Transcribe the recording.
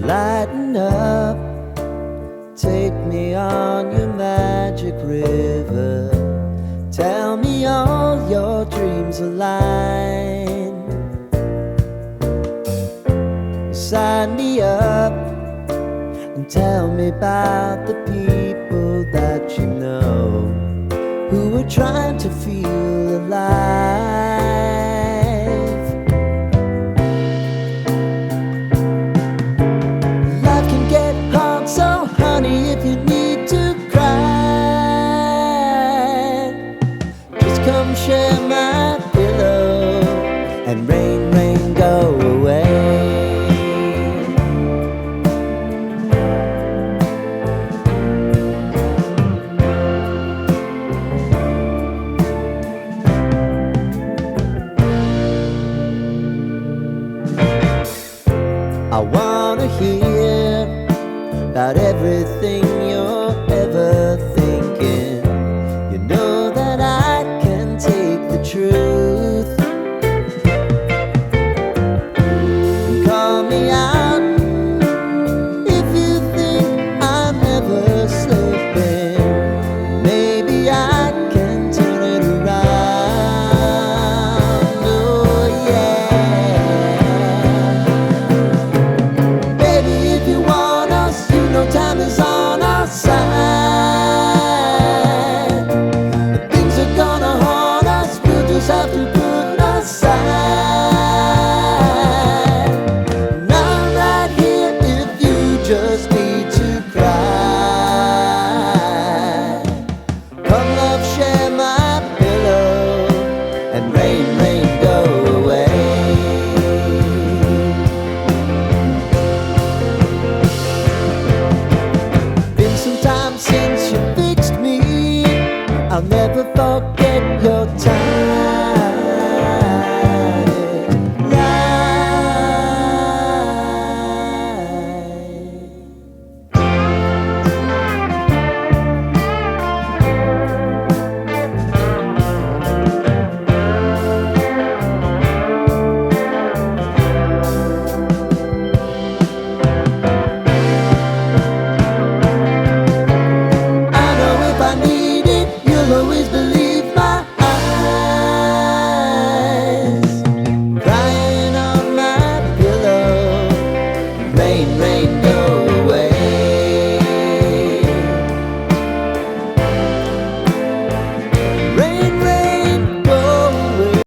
Lighten up, take me on your magic river. Tell me all your dreams align. Sign me up and tell me about the people that you know who are trying to feel alive. Life can get hard, so honey, if you need to cry, just come share my pillow and rain, rain, go away. I wanna hear about everything you're ever thinking. You know that I can take the truth. Call me out if you think I'm ever slipping. Maybe I can turn it around. Oh yeah. Baby, if you want us, you know time is on our side. If things are gonna haunt us, we'll just have to put aside. And I'm right here if you just need to cry. Come love, share my pillow and rain, rain, go away. Been some time since you fixed me. I'll never forget your time. I know if I need it, you'll always believe my eyes. Crying on my pillow, rain, rain,